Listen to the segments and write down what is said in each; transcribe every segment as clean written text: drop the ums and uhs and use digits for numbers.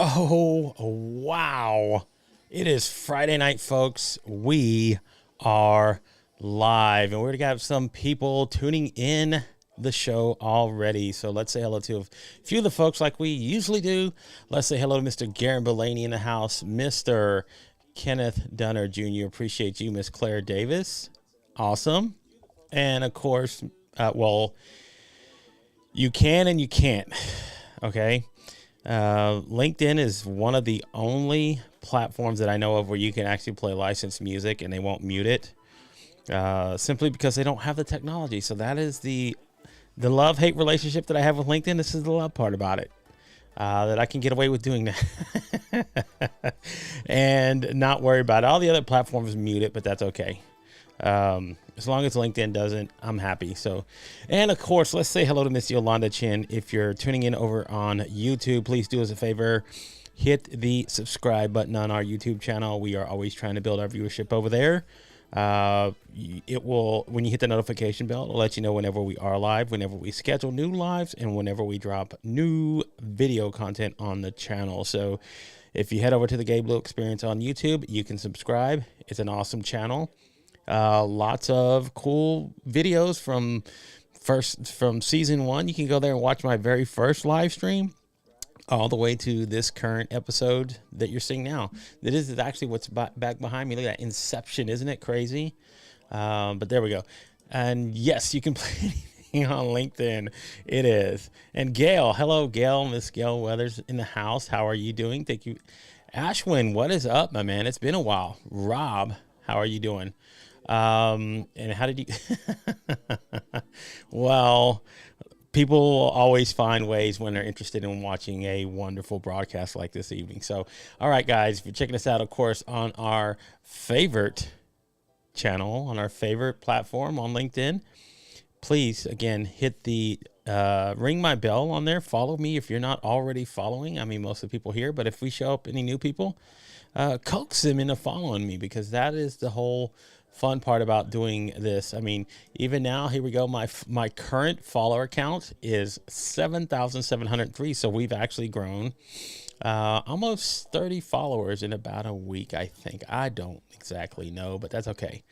Oh, wow. It is Friday night, folks. We are live, and we're going to have some people tuning in the show already. So let's say hello to a few of the folks like we usually do. Let's say hello to Mr. Garen Belaney in the house, Mr. Kenneth Dunner Jr. Appreciate you, Miss Claire Davis. Awesome. And of course, you can and you can't. Okay. LinkedIn is one of the only platforms that I know of where you can actually play licensed music and they won't mute it, simply because they don't have the technology. So that is the love-hate relationship that I have with LinkedIn. This is the love part about it, that I can get away with doing that and not worry about it. All the other platforms mute it, but that's okay. As long as LinkedIn doesn't, I'm happy. So, and of course, let's say hello to Miss Yolanda Chin. If you're tuning in over on YouTube, please do us a favor, hit the subscribe button on our YouTube channel. We are always trying to build our viewership over there. It will, when you hit the notification bell, it'll let you know whenever we are live, whenever we schedule new lives, and whenever we drop new video content on the channel. So if you head over to the Gabe Blue Experience on YouTube, you can subscribe. It's an awesome channel. Lots of cool videos from season 1. You can go there and watch my very first live stream all the way to this current episode that you're seeing now. This is actually what's back behind me. Look at that Inception. Isn't it crazy? But there we go. And yes, you can play anything on LinkedIn. It is. And Gail, hello, Gail, Miss Gail Weathers in the house. How are you doing? Thank you. Ashwin, what is up, my man? It's been a while. Rob, how are you doing? And how did you, well, people always find ways when they're interested in watching a wonderful broadcast like this evening. So, all right, guys, if you're checking us out, of course, on our favorite channel, on our favorite platform on LinkedIn, please, again, hit the, ring my bell on there. Follow me if you're not already following. I mean, most of the people here, but if we show up any new people, coax them into following me, because that is the whole fun part about doing this. I mean, even now, here we go. My current follower count is 7,703. So we've actually grown almost 30 followers in about a week, I think. I don't exactly know, but that's okay.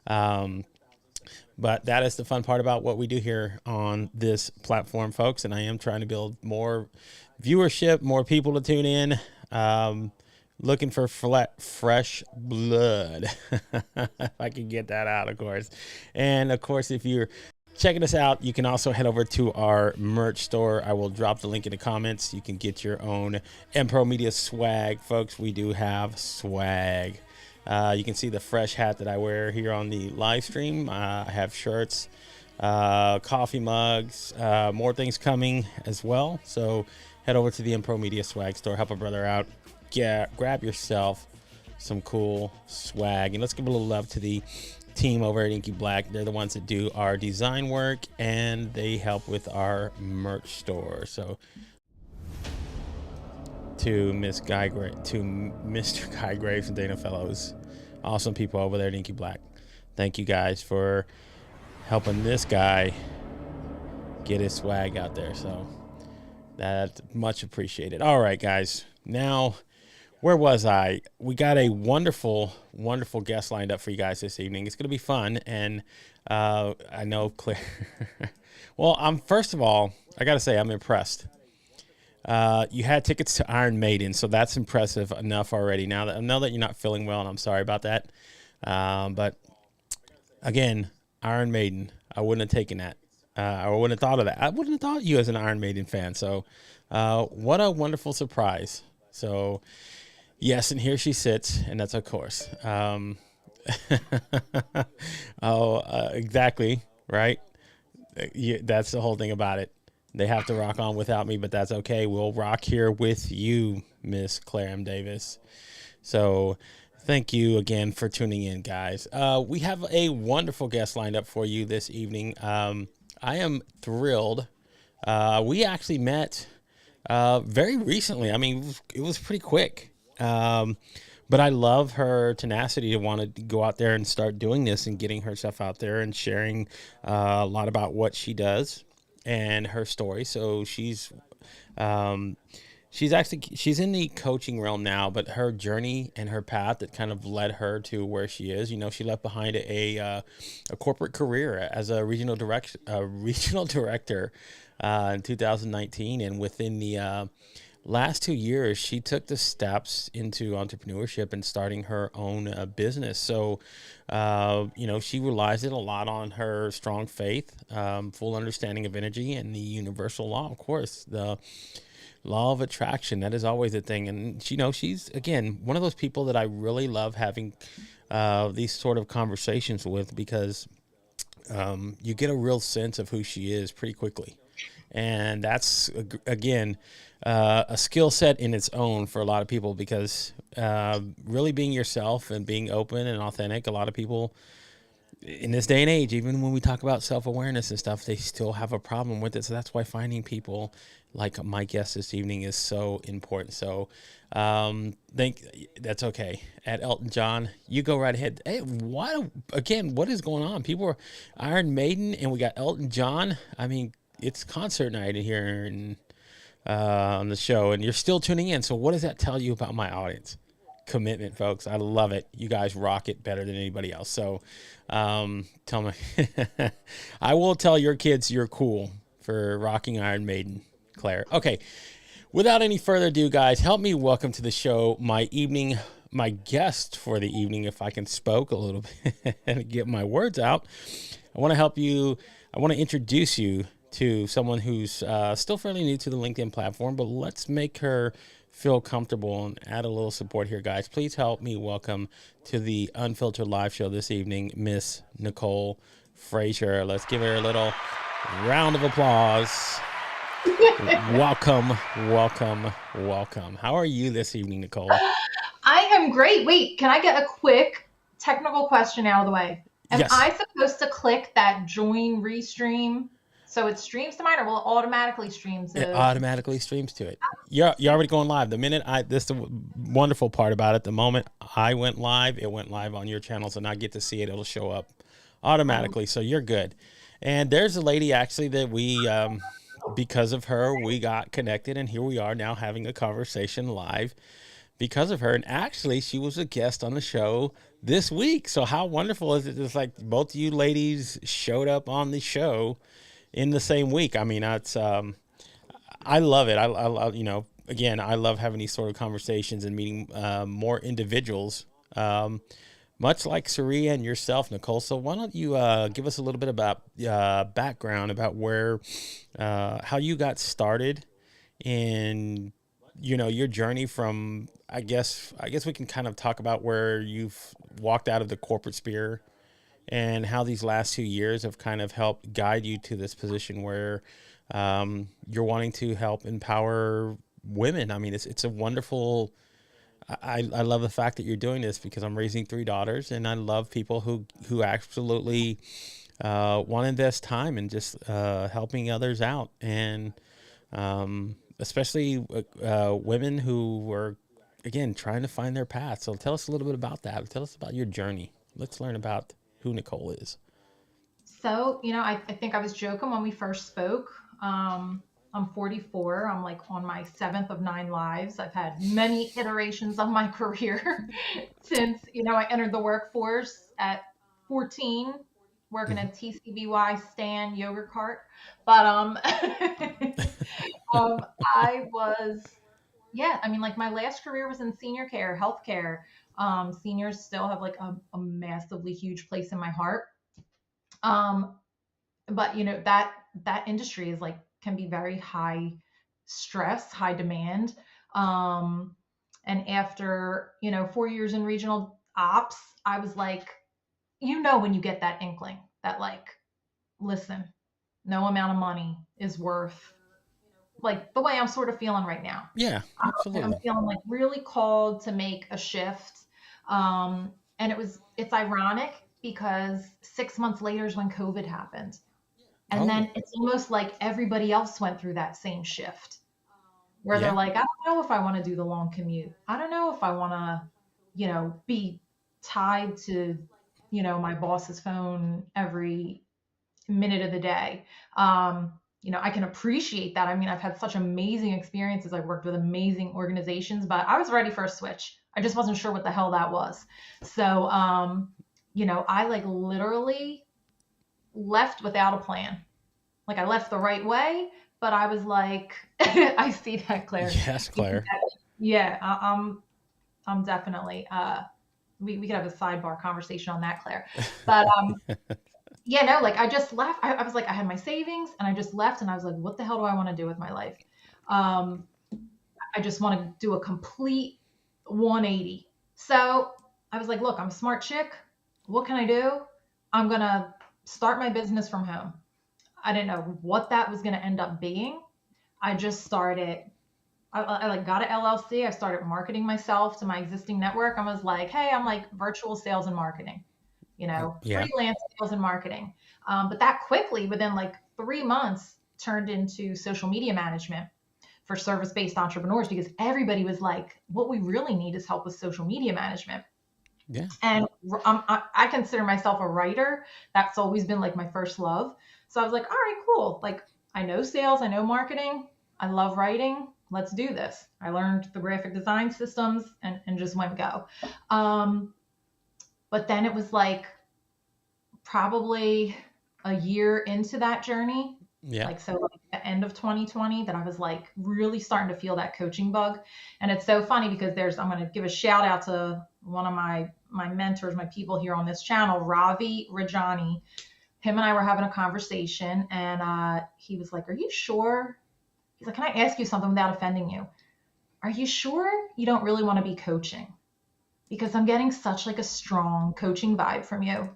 But that is the fun part about what we do here on this platform, folks. And I am trying to build more viewership, more people to tune in. Looking for fresh blood. If I can get that out, of course. And of course, if you're checking us out, you can also head over to our merch store. I will drop the link in the comments. You can get your own MPro Media swag, folks. We do have swag. You can see the fresh hat that I wear here on the live stream. I have shirts, coffee mugs, more things coming as well. So head over to the MPro Media swag store. Help a brother out. Grab yourself some cool swag, and let's give a little love to the team over at Inky Black. They're the ones that do our design work, and they help with our merch store. So to Mr. Guy Graves and Dana Fellows, awesome people over there at Inky Black. Thank you guys for helping this guy get his swag out there. So that's much appreciated. All right, guys. Now, where was I? We got a wonderful, wonderful guest lined up for you guys this evening. It's going to be fun. And I know Claire. Well, first of all, I got to say, I'm impressed. You had tickets to Iron Maiden, so that's impressive enough already. Now that I know that you're not feeling well, and I'm sorry about that. But again, Iron Maiden, I wouldn't have taken that. I wouldn't have thought of that. I wouldn't have thought you as an Iron Maiden fan. So what a wonderful surprise. So yes, and here she sits, and that's of course. Exactly, right? That's the whole thing about it. They have to rock on without me, but that's okay. We'll rock here with you, Miss Claire M. Davis. So thank you again for tuning in, guys. We have a wonderful guest lined up for you this evening. I am thrilled. We actually met very recently. I mean, it was pretty quick. But I love her tenacity to want to go out there and start doing this and getting herself out there and sharing a lot about what she does and her story. So she's She's in the coaching realm now, but her journey and her path that kind of led her to where she is. She left behind a corporate career as a regional director in 2019, and within the last 2 years, she took the steps into entrepreneurship and starting her own business. So, she relies it a lot on her strong faith, full understanding of energy, and the universal law, of course, the law of attraction. That is always a thing. And she's again one of those people that I really love having these sort of conversations with, because you get a real sense of who she is pretty quickly. And that's, again, a skill set in its own for a lot of people, because really being yourself and being open and authentic, a lot of people in this day and age, even when we talk about self-awareness and stuff, they still have a problem with it. So that's why finding people like my guest this evening is so important. So think that's okay. At Elton John, you go right ahead. Hey, what is going on? People are Iron Maiden and we got Elton John. I mean, it's concert night here on the show, and you're still tuning in. So what does that tell you about my audience? Commitment, folks. I love it. You guys rock it better than anybody else. So tell me. I will tell your kids you're cool for rocking Iron Maiden, Claire. Okay, without any further ado, guys, help me welcome to the show my guest for the evening, if I can spoke a little bit and get my words out. I want to help you. I want to introduce you to someone who's still fairly new to the LinkedIn platform, but let's make her feel comfortable and add a little support here, guys. Please help me welcome to the Unfiltered live show this evening, Miss Nicole Frazier. Let's give her a little round of applause. Welcome, welcome, welcome. How are you this evening, Nicole? I am great. Wait, can I get a quick technical question out of the way? Am Yes. I supposed to click that join restream so it streams to mine, or will it automatically stream It to? automatically streams to it. You're already going live. The minute this is the wonderful part about it. The moment I went live, it went live on your channels, and I get to see it. It'll show up Oh, automatically, so you're good. And there's a lady actually that because of her, we got connected, and here we are now having a conversation live because of her. And actually, she was a guest on the show this week. So how wonderful is it? It's like both of you ladies showed up on the show in the same week. I mean, that's I love it. Again, I love having these sort of conversations and meeting more individuals, much like Saria and yourself, Nicole. So why don't you give us a little bit about background about how you got started in, your journey from, I guess we can kind of talk about where you've walked out of the corporate sphere and how these last 2 years have kind of helped guide you to this position where you're wanting to help empower women. I mean, it's a wonderful. I love the fact that you're doing this, because I'm raising three daughters, and I love people who absolutely want to invest time in just helping others out, and especially women who are, again, trying to find their path. So tell us a little bit about that. Tell us about your journey. Let's learn about who Nicole is. so, I think I was joking when we first spoke. I'm 44. I'm like on my seventh of nine lives. I've had many iterations of my career since, I entered the workforce at 14, working Mhm. at TCBY stand yogurt cart. But I was, yeah, I mean, like my last career was in senior care, healthcare. Seniors still have like a massively huge place in my heart. Um, but that industry is like can be very high stress, high demand. Um, and after 4 years in regional ops, I was like, when you get that inkling that like, listen, no amount of money is worth like the way I'm sort of feeling right now. Yeah, I'm absolutely. feeling like really called to make a shift. And it's ironic because 6 months later is when COVID happened. And Oh, then it's almost like everybody else went through that same shift where they're yeah. like, I don't know if I want to do the long commute. I don't know if I want to, be tied to, my boss's phone every minute of the day. Um, I can appreciate that. I mean, I've had such amazing experiences. I've worked with amazing organizations, but I was ready for a switch. I just wasn't sure what the hell that was. So, I like literally left without a plan. Like I left the right way, but I was like, I see that, Claire. Yes, Claire. Yeah, I'm definitely. We could have a sidebar conversation on that, Claire. But yeah, no, like I just left. I was like, I had my savings, and I just left, and I was like, what the hell do I want to do with my life? Um, I just want to do a complete 180. So I was like, look, I'm a smart chick. What can I do? I'm gonna start my business from home. I didn't know what that was gonna end up being. I just started. I like got an LLC. I started marketing myself to my existing network. I was like, hey, I'm like virtual sales and marketing, Yeah. freelance sales and marketing. But that quickly, within like 3 months, turned into social media management for service-based entrepreneurs because everybody was like, what we really need is help with social media management. Yeah. And I consider myself a writer. That's always been like my first love. So I was like, all right, cool. Like I know sales, I know marketing, I love writing. Let's do this. I learned the graphic design systems and just went go. But then it was like probably a year into that journey, Yeah. like so like the end of 2020, that I was like really starting to feel that coaching bug. And it's so funny because I'm going to give a shout out to one of my mentors, my people here on this channel, Ravi Rajani. Him and I were having a conversation, and he was like, are you sure? He's like, can I ask you something without offending you? Are you sure you don't really want to be coaching? Because I'm getting such like a strong coaching vibe from you.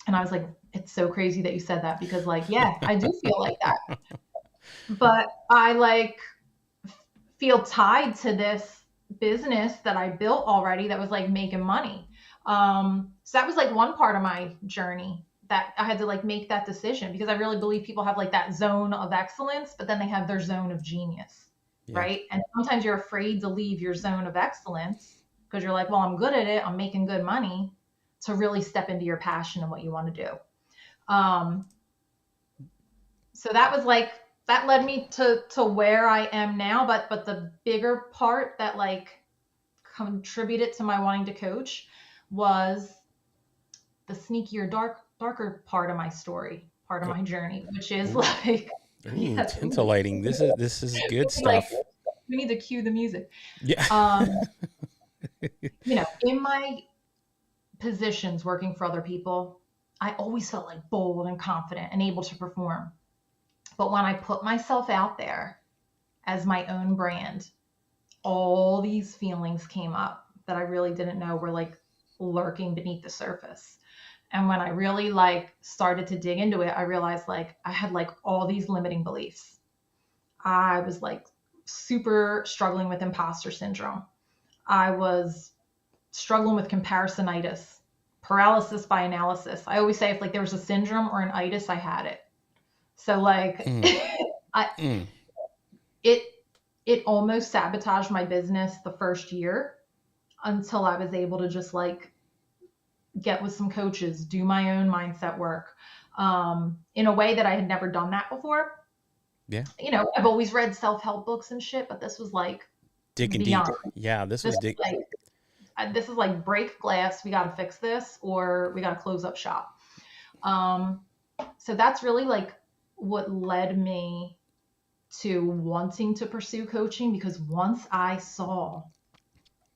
And I was like, it's so crazy that you said that because like, yeah, I do feel like that. But I like feel tied to this business that I built already that was like making money. So that was like one part of my journey that I had to like make that decision because I really believe people have like that zone of excellence, but then they have their zone of genius, Yeah. right? And sometimes you're afraid to leave your zone of excellence because you're like, well, I'm good at it, I'm making good money, to really step into your passion and what you want to do. Um, so that was like that led me to where I am now. But the bigger part that like contributed to my wanting to coach was the sneakier, darker part of my story, part of Oh, my journey, which is ooh. like, Ooh, yes, titillating. This is good like stuff. we need to cue the music. Yeah. Um, in my positions working for other people, I always felt like bold and confident and able to perform. But when I put myself out there as my own brand, all these feelings came up that I really didn't know were like lurking beneath the surface. And when I really like started to dig into it, I realized like I had like all these limiting beliefs. I was like super struggling with imposter syndrome. I was struggling with comparisonitis, paralysis by analysis. I always say if like there was a syndrome or an itis, I had it. So like Mm, I mm. it it almost sabotaged my business the first year until I was able to just like get with some coaches, do my own mindset work in a way that I had never done that before. Yeah. I've always read self-help books and shit, but this was like Digging deep. beyond. Yeah, this This was is dig. like this is like break glass. We got to fix this, or we got to close up shop. Um, so that's really like what led me to wanting to pursue coaching, because once I saw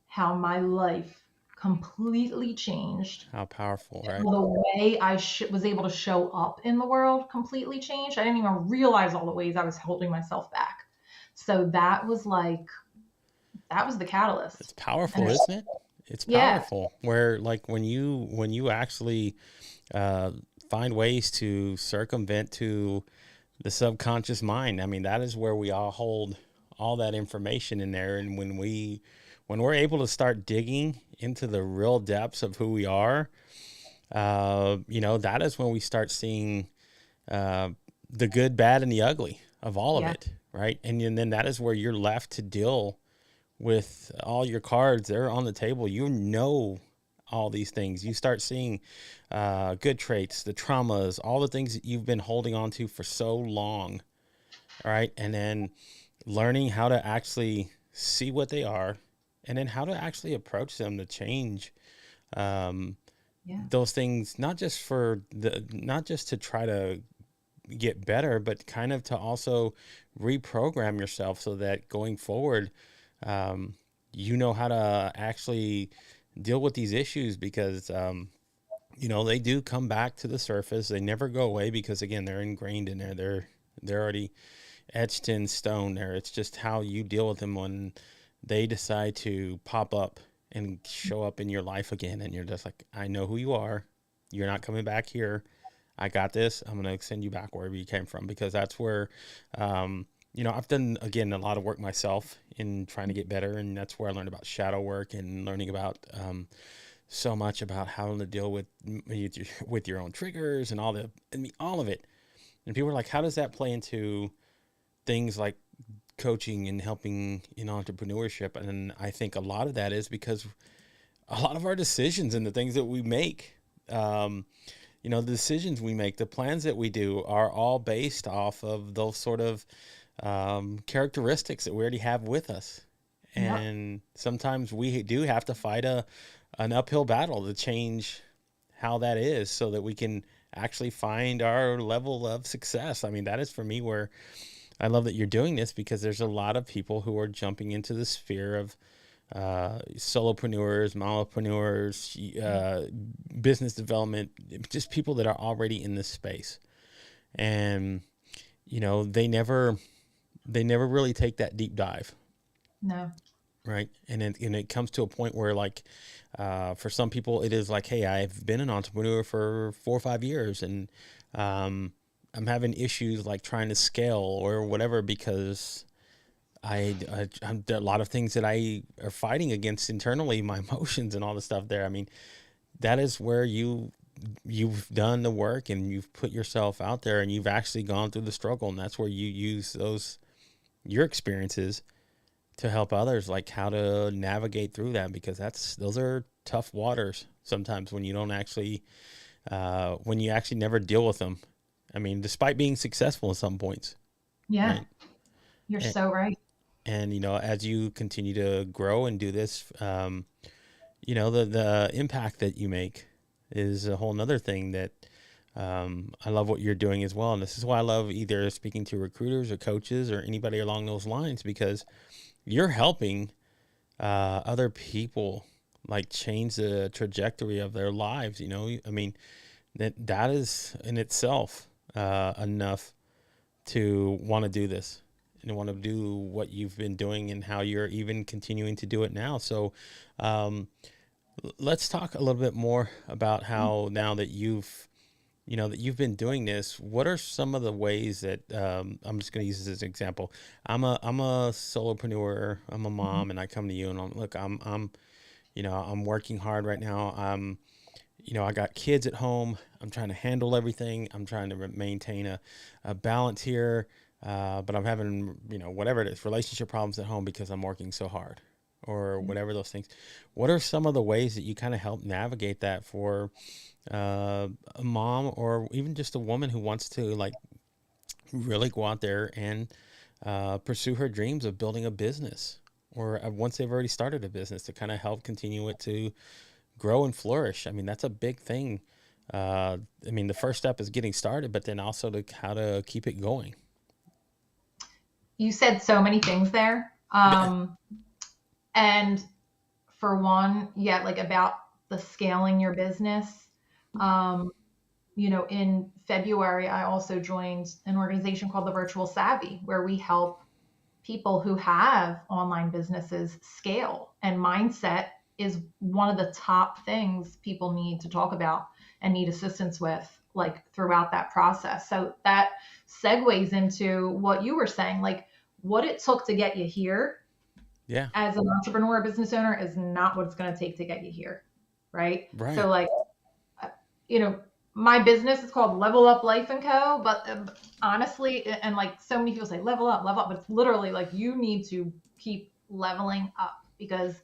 how my life completely changed, How powerful, right? the way I was able to show up in the world completely changed. I didn't even realize all the ways I was holding myself back. So that was the It's catalyst. And powerful, isn't it? It's yeah, powerful. Where like when you actually uh, find ways to circumvent to the subconscious mind. I mean, that is where we all hold all that information in there. And when we're able to start digging into the real depths of who we are, that is when we start seeing uh, the good, bad, and the ugly of all of yeah, it, right? And then that is where you're left to deal with all your cards. They're on the table. All these things. You start seeing good traits, the traumas, all the things that you've been holding on to for so long. All right. And then learning how to actually see what they are and then how to actually approach them to change um, Yeah. those things, not just to try to get better, but kind of to also reprogram yourself so that going forward, um, you know how to actually deal with these issues because, they do come back to the surface. They never go away because again, they're ingrained in there. They're already etched in stone there. It's just how you deal with them when they decide to pop up and show up in your life again. And you're just like, I know who you are. You're not coming back here. I got this. I'm going to send you back wherever you came from because that's where, I've done, again, a lot of work myself in trying to get better. And that's where I learned about shadow work and learning about so much about how to deal with your own triggers and all of it. And people are like, how does that play into things like coaching and helping in entrepreneurship? And I think a lot of that is because a lot of our decisions and the things that we make, the decisions we make, the plans that we do are all based off of those sort of characteristics that we already have with us. Yep. And sometimes we do have to fight an uphill battle to change how that is so that we can actually find our level of success. I mean, that is for me where I love that you're doing this because there's a lot of people who are jumping into the sphere of solopreneurs, mompreneurs, business development, just people that are already in this space, and they never really take that deep dive, No. right? And it comes to a point where like for some people it is like, hey, I've been an entrepreneur for 4 or 5 years, and I'm having issues like trying to scale or whatever because there are a lot of things that I are fighting against internally, my emotions and all the stuff there. I mean, that is where you've done the work and you've put yourself out there and you've actually gone through the struggle, and that's where you use your experiences to help others, like how to navigate through that, because those are tough waters sometimes when you don't actually when you actually never deal with them. I mean, despite being successful at some points, Yeah. right? You're so right. And as you continue to grow and do this, the impact that you make is a whole nother thing that I love what you're doing as well. And this is why I love either speaking to recruiters or coaches or anybody along those lines, because you're helping other people like change the trajectory of their lives. I mean, that is in itself enough to want to do this and want to do what you've been doing and how you're even continuing to do it now. So, um, let's talk a little bit more about how now that you've been doing this. What are some of the ways that I'm just going to use this as an example? I'm a solopreneur. I'm a Mhm. mom, and I come to you and I'm working hard right now. I got kids at home. I'm trying to handle everything. I'm trying to maintain a balance here. But I'm having, whatever it is, relationship problems at home because I'm working so hard or Yeah. whatever those things. What are some of the ways that you kind of help navigate that for a mom or even just a woman who wants to like really go out there and pursue her dreams of building a business, or once they've already started a business, to kind of help continue it to grow and flourish? I mean, that's a big thing. I mean, the first step is getting started, but then also to how to keep it going. You said so many things there. And for one, yeah, like about the scaling your business. Um, in February, I also joined an organization called the Virtual Savvy, where we help people who have online businesses scale. And mindset is one of the top things people need to talk about and need assistance with, like throughout that process. So that segues into what you were saying, like what it took to get you here Yeah, as an entrepreneur or business owner is not what it's going to take to get you here. Right. So, right. like, uh, you know, my business is called Level Up Life and Co. But honestly, and like so many people say, level up, but it's literally like you need to keep leveling up because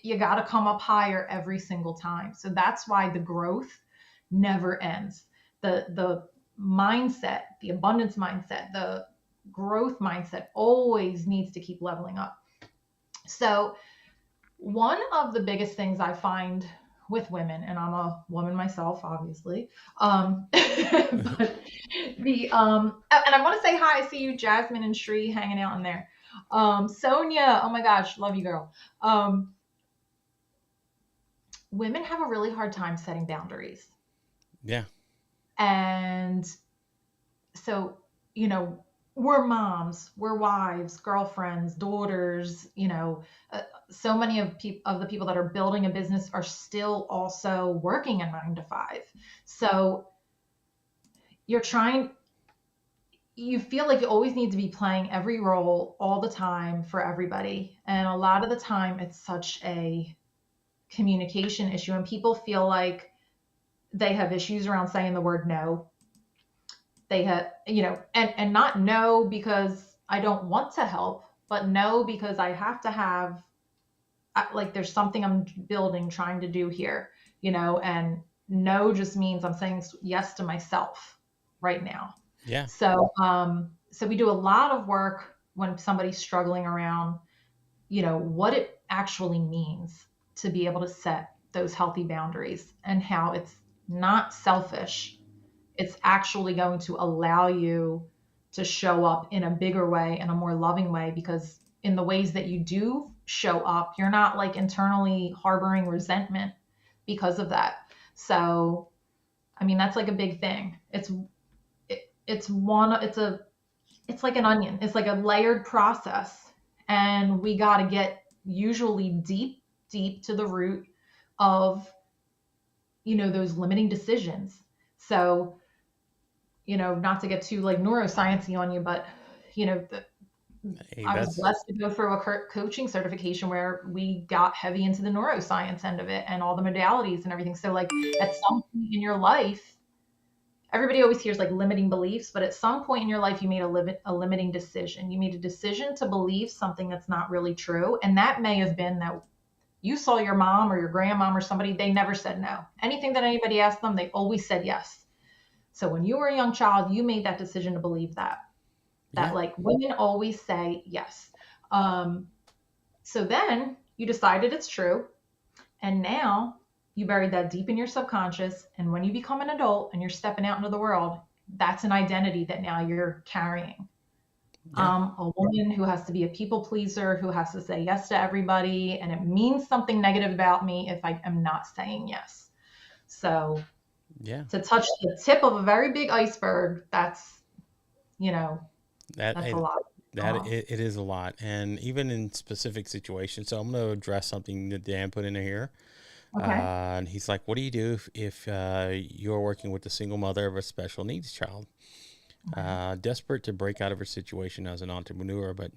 you got to come up higher every single time. So that's why the growth never ends. The mindset, the abundance mindset, growth mindset always needs to keep leveling up. So one of the biggest things I find with women, and I'm a woman myself, obviously, but and I want to say hi. I see you, Jasmine and Shree, hanging out in there. Sonia, oh my gosh, love you, girl. Um, Women have a really hard time setting boundaries, Yeah. and so we're moms, we're wives, girlfriends, daughters, so many of the people that are building a business are still also working a 9 to 5. So you're trying, you feel like you always need to be playing every role all the time for everybody. And a lot of the time, it's such a communication issue, and people feel like they have issues around saying the word no. They have, and not no because I don't want to help, but no because I have to have, like, there's something I'm building, trying to do here, and no just means I'm saying yes to myself right now. Yeah. So we do a lot of work when somebody's struggling around, what it actually means to be able to set those healthy boundaries, and how it's not selfish. It's actually going to allow you to show up in a bigger way, in a more loving way, because in the ways that you do show up, you're not like internally harboring resentment because of that. So, I mean, that's like a big thing. It's like an onion. It's like a layered process. And we got to get usually deep, deep to the root of, those limiting decisions. So, not to get too like neurosciencey on you, but, you know, the, Hey, I was that's blessed to go through a coaching certification where we got heavy into the neuroscience end of it and all the modalities and everything. So, like, at some point in your life, everybody always hears like limiting beliefs, but at some point in your life, you made a limiting decision. You made a decision to believe something that's not really true. And that may have been that you saw your mom or your grandmom or somebody, they never said no. Anything that anybody asked them, they always said yes. So when you were a young child, you made that decision to believe that yeah. like women always say yes. Um, so then you decided it's true. And now you buried that deep in your subconscious. And when you become an adult and you're stepping out into the world, that's an identity that now you're carrying. Yeah. A woman who has to be a people pleaser, who has to say yes to everybody, and it means something negative about me if I am not saying yes. So Yeah. to touch the tip of a very big iceberg, you know, That that's a it, lot going that on. it is a lot, and even in specific situations. So I'm going to address something that Dan put in here. Okay. And he's like, "What do you do if you're working with a single mother of a special needs child, desperate to break out of her situation as an entrepreneur, but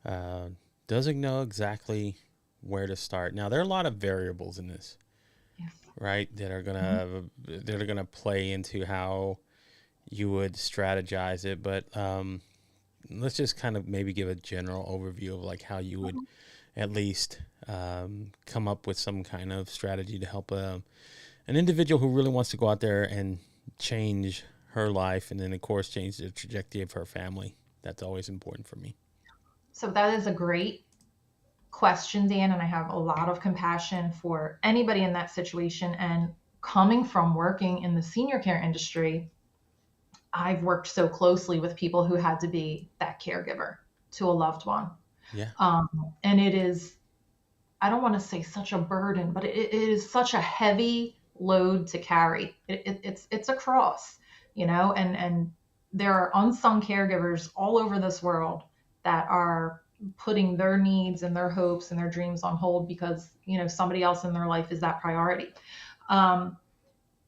uh, doesn't know exactly where to start?" Now, there are a lot of variables in this, Yes. right? Mhm. That are gonna play into how you would strategize it, but let's just kind of maybe give a general overview of like how you would at least come up with some kind of strategy to help an individual who really wants to go out there and change her life, and then of course change the trajectory of her family. That's always important for me. So that is a great question, Dan, and I have a lot of compassion for anybody in that situation. And coming from working in the senior care industry, I've worked so closely with people who had to be that caregiver to a loved one. Yeah. Um, and it is, I don't want to say such a burden, but it is such a heavy load to carry. It's a cross, and there are unsung caregivers all over this world that are putting their needs and their hopes and their dreams on hold because somebody else in their life is that priority. Um,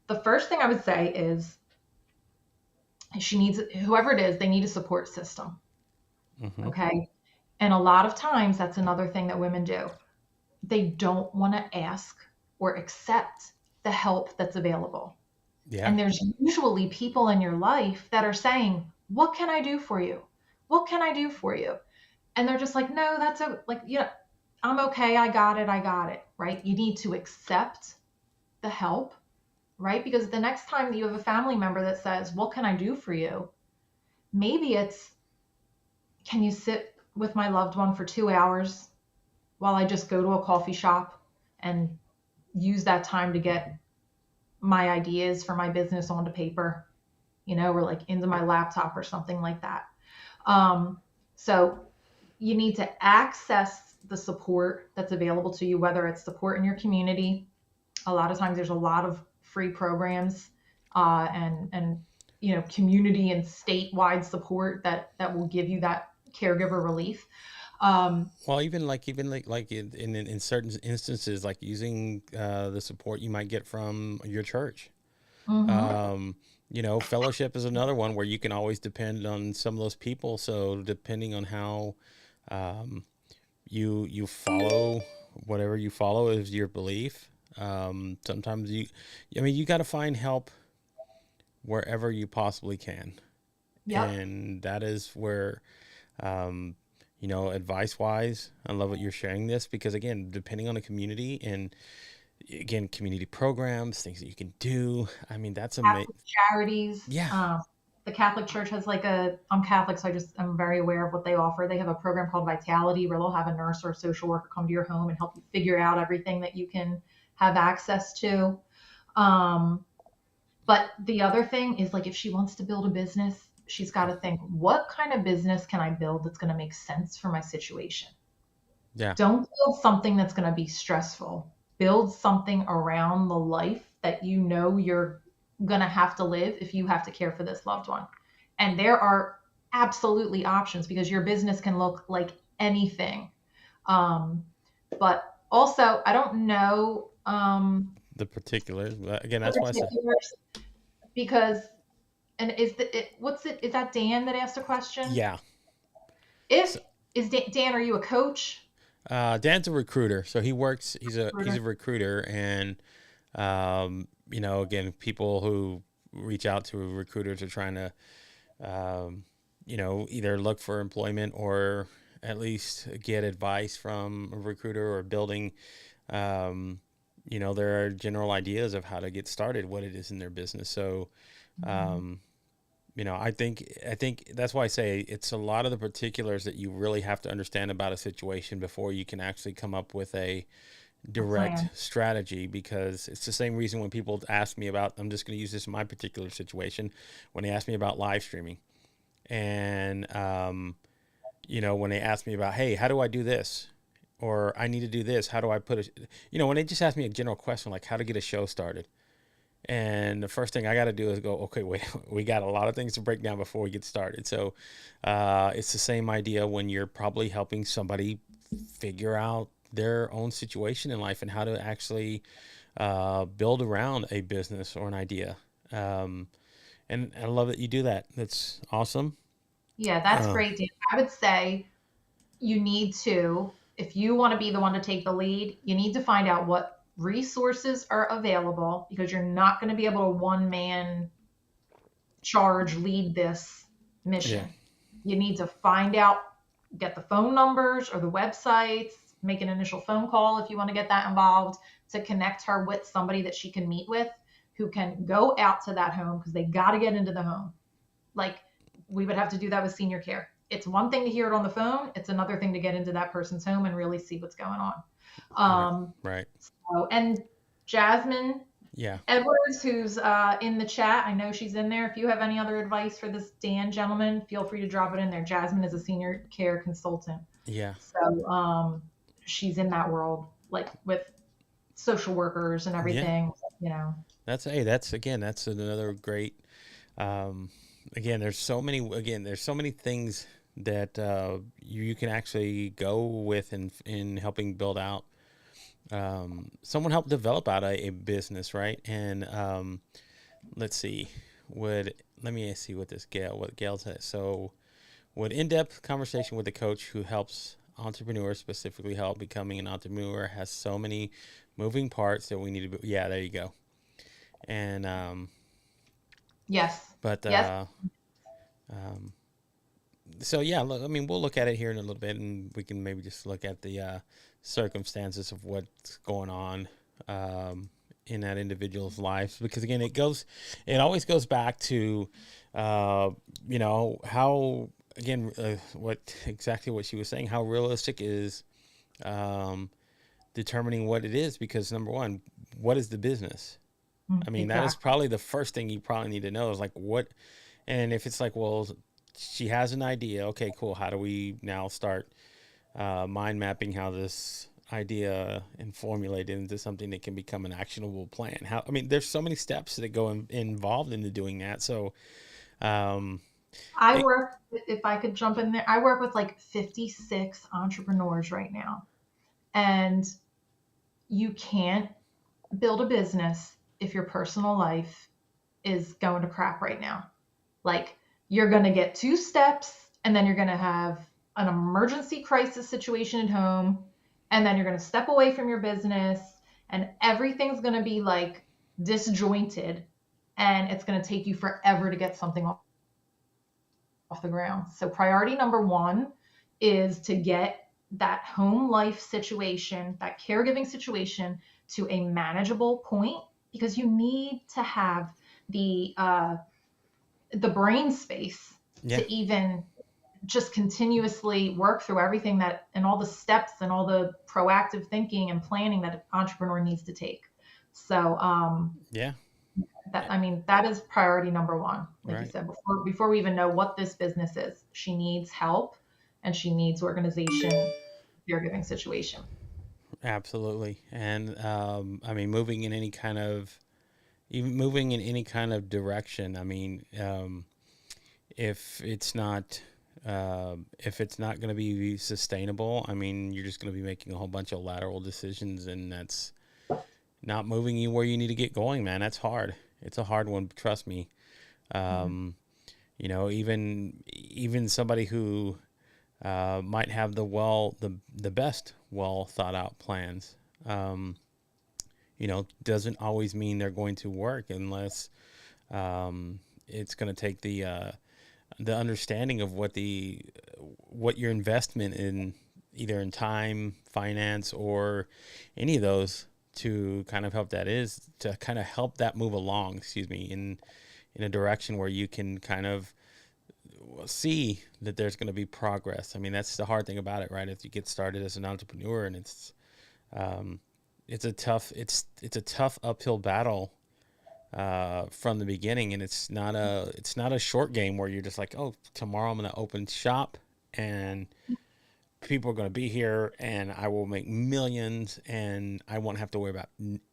the first thing I would say is she needs, whoever it is, they need a support system. Mm-hmm. Okay. And a lot of times that's another thing that women do. They don't want to ask or accept the help that's available. Yeah. And there's usually people in your life that are saying, "What can I do for you? What can I do for you?" And they're just like, "No, that's I'm okay. I got it. I got it." Right? You need to accept the help, right? Because the next time that you have a family member that says, "What can I do for you?" Maybe it's can you sit with my loved one for 2 hours while I just go to a coffee shop and use that time to get my ideas for my business onto paper, or like into my laptop or something like that. Um, so you need to access the support that's available to you, whether it's support in your community. A lot of times there's a lot of free programs, and community and statewide support that will give you that caregiver relief. Um, Well, even like in certain instances, like using the support you might get from your church. mhm. Um, fellowship is another one where you can always depend on some of those people. So depending on how um, you follow whatever you follow is your belief. Sometimes you got to find help wherever you possibly can, Yep. and that is where um, advice wise, I love what you're sharing this because again, depending on the community and again, community programs, things that you can do. I mean, that's amazing. Catholic charities. Yeah. The Catholic Church has I'm Catholic, so I'm very aware of what they offer. They have a program called Vitality where they'll have a nurse or a social worker come to your home and help you figure out everything that you can have access to. Um, but the other thing is like if she wants to build a business, she's got to think, what kind of business can I build that's going to make sense for my situation? Yeah. Don't build something that's going to be stressful. Build something around the life that you're going to have to live if you have to care for this loved one. And there are absolutely options because your business can look like anything. Um, but also, I don't know The particulars. But again, the that's why I said, particulars because, and is that Dan that asked a question? yeah. If, So, Dan, are you a coach? Dan's a recruiter, so he works. He's a Recruiter? recruiter, and again, people who reach out to recruiters are trying to, either look for employment or at least get advice from a recruiter or building, there are general ideas of how to get started, what it is in their business. So, Mhm. um, I think that's why I say it's a lot of the particulars that you really have to understand about a situation before you can actually come up with a A direct plan. strategy, because it's the same reason when people ask me about, I'm just going to use this in my particular situation, when they ask me about live streaming and when they ask me about, hey, how do I do this, or I need to do this, how do I put it, when they just ask me a general question like how to get a show started, and the first thing I got to do is go, okay, wait, we got a lot of things to break down before we get started. So it's the same idea when you're probably helping somebody figure out their own situation in life and how to actually build around a business or an idea. Um, and I love that you do that. That's awesome. Yeah, that's Uh, great, Dan. I would say you need to, if you want to be the one to take the lead, you need to find out what resources are available because you're not going to be able to one man charge lead this yeah, mission. You need to find out, get the phone numbers or the websites, make an initial phone call if you want to get that involved to connect her with somebody that she can meet with who can go out to that home because they got to get into the home. Like we would have to do that with senior care. It's one thing to hear it on the phone. It's another thing to get into that person's home and really see what's going on. right, Um, right. and Jasmine Yeah. Edwards, who's in the chat, I know she's in there. If you have any other advice for this Dan gentleman, feel free to drop it in there. Jasmine is a senior care consultant. Yeah. So she's in that world, like with social workers and Yeah. everything. That's another great, um, there's so many things that you can actually go with in helping build out. Someone helped develop out a business, right? And let's see, would let me see what Gail said. So, would in-depth conversation with a coach who helps entrepreneurs, specifically help becoming an entrepreneur, has so many moving parts that we need to be. Yeah, there you go. And Yes. but Yes. um, so yeah, look, I mean, we'll look at it here in a little bit, and we can maybe just look at the circumstances of what's going on in that individual's life, because again, it always goes back to, how. again, exactly what she was saying, how realistic is um, determining what it is, because number one, what is the business? I mean, that is Exactly. probably the first thing you probably need to know is like what, and if it's like, well, she has an idea. Okay, cool. How do we now start mind mapping how this idea and formulate it into something that can become an actionable plan? How, I mean, there's so many steps that go involved into doing that. So, um, I it, work, if I could jump in there, I work with like 56 entrepreneurs right now. And you can't build a business if your personal life is going to crap right now. Like, you're going to get two steps, and then you're going to have an emergency crisis situation at home, and then you're going to step away from your business, and everything's going to be like disjointed, and it's going to take you forever to get something off the ground. So, priority number one is to get that home life situation, that caregiving situation, to a manageable point, because you need to have the brain space yeah, to even just continuously work through everything that, and all the steps and all the proactive thinking and planning that an entrepreneur needs to take. So yeah, that, I mean, that is priority number one. Like you right. said, before we even know what this business is, she needs help, and she needs organization, caregiving situation. Absolutely. And I mean, moving in any kind of, even moving in any kind of direction. I mean, if it's not, if it's not going to be sustainable, I mean, you're just going to be making a whole bunch of lateral decisions, and that's not moving you where you need to get going, man. That's hard. It's a hard one. Trust me. Yeah. Um, even somebody who might have the best well thought out plans. Um, doesn't always mean they're going to work unless it's going to take the understanding of what your investment in, either in time, finance, or any of those, to kind of help that is to kind of help that move along. Excuse me, in a direction where you can kind of see that there's going to be progress. I mean, that's the hard thing about it, right? If you get started as an entrepreneur, and um, it's a tough uphill battle from the beginning, and it's not a short game where you're just like, oh, tomorrow I'm going to open shop and people are going to be here and I will make millions and I won't have to worry about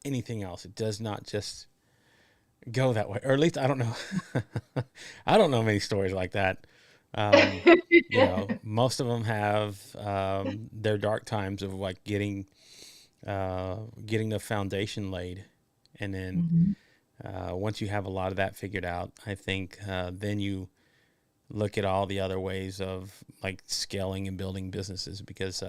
anything else. It does not just go that way, or at least I don't know. I don't know many stories like that. Um, most of them have their dark times of like getting the foundation laid, and then Mhm. once you have a lot of that figured out, I think then you look at all the other ways of like scaling and building businesses, because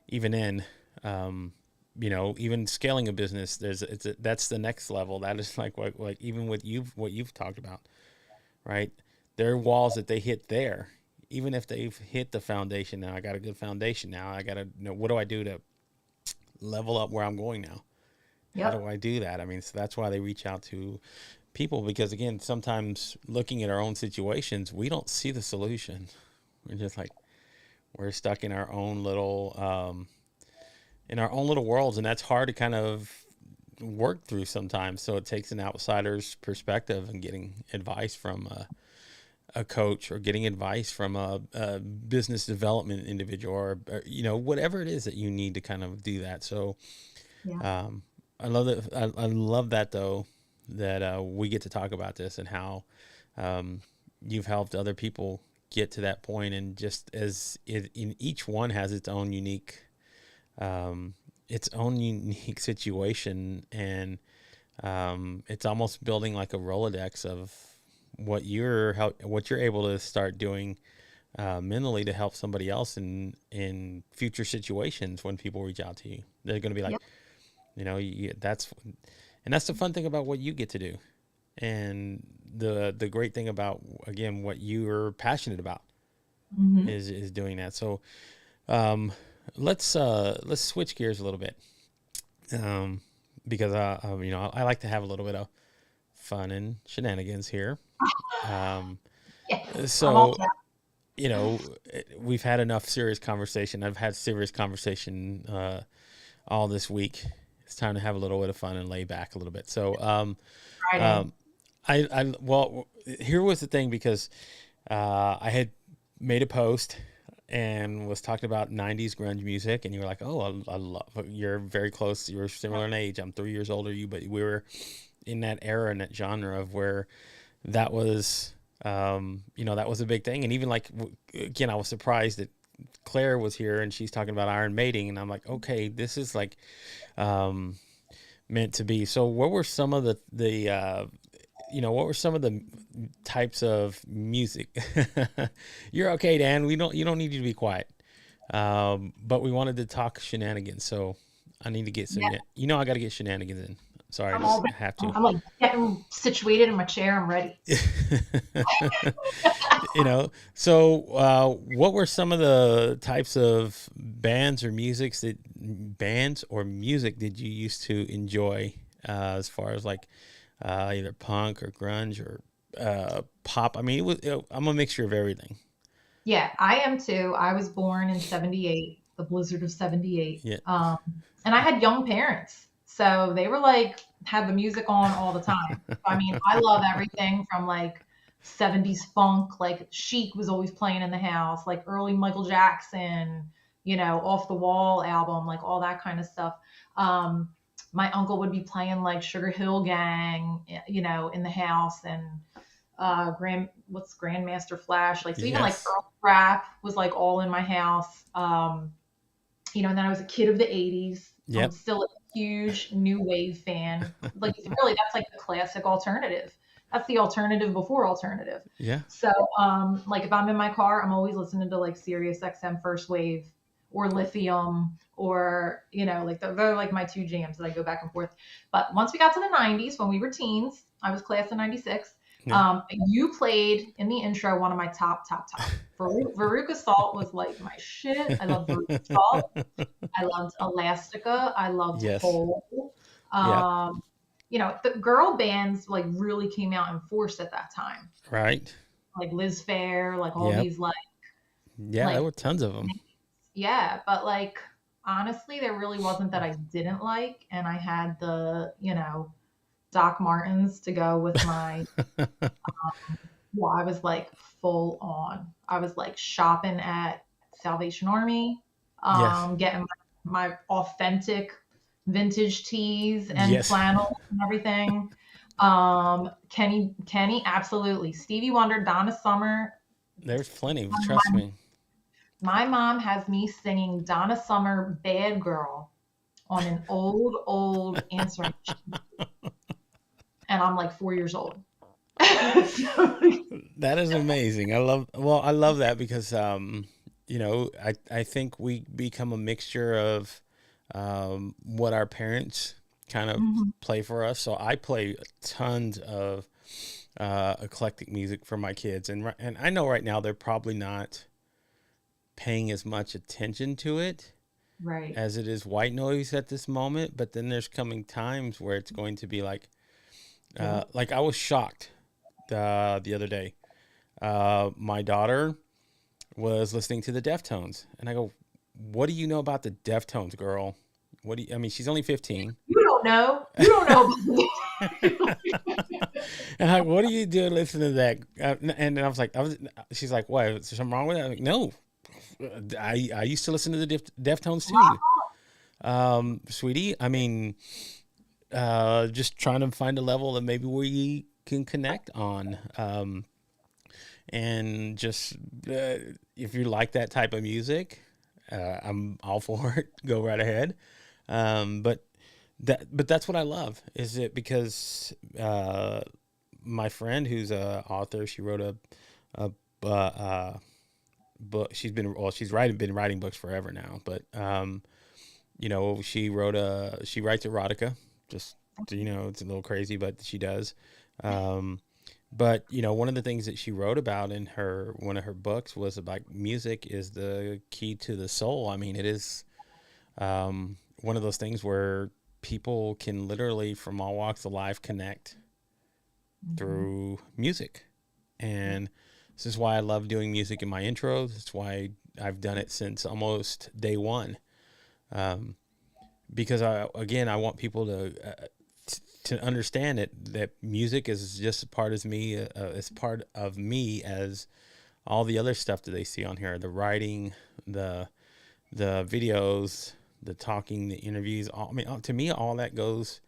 even in um, even scaling a business, that's the next level. That is like what even with what you've talked about, right? There are walls that they hit there. Even if they've hit the foundation, now I got a good foundation. Now I got to know, what do I do to level up where I'm going now? How do Yep. I do that? I mean, so that's why they reach out to people, because again, sometimes looking at our own situations, we don't see the solution. We're just like, we're stuck in our own little worlds, and that's hard to kind of work through sometimes. So it takes an outsider's perspective and getting advice from a coach, or getting advice from a business development individual, or whatever it is that you need to kind of do that. So Yeah. um, I love that. I love that though, that we get to talk about this, and how um, you've helped other people get to that point, and just as in each one has um, its own unique situation, and it's almost building like a Rolodex of what you're able to start doing mentally to help somebody else in future situations when people reach out to you. They're going to be like, Yep. that's the fun thing about what you get to do, and the great thing about, again, what you're passionate about Hmm. is doing that. So um, let's switch gears a little bit, um, because I like to have a little bit of fun and shenanigans here. Um, Yes. I'm all so set. we've had enough serious conversation. I've had serious conversation all this week. It's time to have a little bit of fun and lay back a little bit. So, Friday. um, well, here was the thing because I had made a post and was talking about 90s grunge music, and you were like, "Oh, I love." You're very close. You're similar in age. I'm 3 years older than you, but we were in that era and that genre of where that was, that was a big thing. And even like again, I was surprised that Claire was here and she's talking about Iron Maiden, and I'm like, okay, this is like um, meant to be. So, what were some of what were some of the types of music? You're okay, Dan. You don't need you to be quiet. But we wanted to talk shenanigans, so I need to get some. Yeah, I got to get shenanigans in. Sorry, I I'm all just ready. have to. I'm like getting situated in my chair. I'm ready. What were some of the types of bands or music did you used to enjoy, as far as like either punk or grunge or pop? I mean, I'm a mixture of everything. Yeah, I am too. I was born in 78, the blizzard of 78. Yeah. And I had young parents. So they were like, had the music on all the time. I mean, I love everything from like 70s funk, like Chic was always playing in the house, like early Michael Jackson, Off the Wall album, like all that kind of stuff. Um, my uncle would be playing like Sugar Hill Gang, in the house, and Grandmaster Flash, like, so even like Yes. Earl rap was like all in my house. And then I was a kid of the 80s. I'm Yep. still a huge new wave fan. Like, really, that's like the classic alternative. That's the alternative before alternative. Yeah. So, like if I'm in my car, I'm always listening to like Sirius XM First Wave or Lithium, or like they're like my two jams that I go back and forth. But once we got to the 90s, when we were teens, I was class of 96. Yeah. You played in the intro one of my top. Veruca Salt was like my shit. I love Veruca Salt. I loved Elastica. I loved Yes. Hole. Yep. The girl bands like really came out in force at that time. Right. Like Liz Phair, like all Yep. these like Yeah, there like were tons of them. yeah, but like honestly, there really wasn't that I didn't like, and I had the Doc Martens to go with my. Well, I was like full on. I was like shopping at Salvation Army, Yes. getting my authentic vintage tees and Yes. flannels and everything. Kenny, absolutely. Stevie Wonder, Donna Summer. There's plenty. Trust My, me. my mom has me singing Donna Summer "Bad Girl" on an old answering machine, and I'm like 4 years old. That is amazing. I love that because I think we become a mixture of what our parents kind of Mhm. play for us. So I play tons of eclectic music for my kids, and I know right now they're probably not paying as much attention to it Right. as it is white noise at this moment. But then there's coming times where it's going to be Yeah. like I was shocked the other day. My daughter was listening to the Deftones, and I go, "What do you know about the Deftones, girl? I mean, she's only 15." You don't know. You don't know. And what are you doing listening to that? And I was like, she's like, what? Is there something wrong with that? I'm like, no, I used to listen to the Deftones too, sweetie. I mean, just trying to find a level that maybe we can connect on. And just if you like that type of music, I'm all for it. Go right ahead. But that's what I love. Is it because my friend who's a author, she wrote a book. She's been writing books forever now. But she writes erotica. Just it's a little crazy, but she does. Um, but one of the things that she wrote about in her one of her books was about music is the key to the soul. I mean, it is one of those things where people can literally from all walks of life connect Mhm. through music. Yeah. And This is why I love doing music in my intros. It's why I've done it since almost day one. Um, because I want people to understand that music is just as part of me as all the other stuff that they see on here, the writing, the videos, the talking, the interviews. I mean, to me, all that goes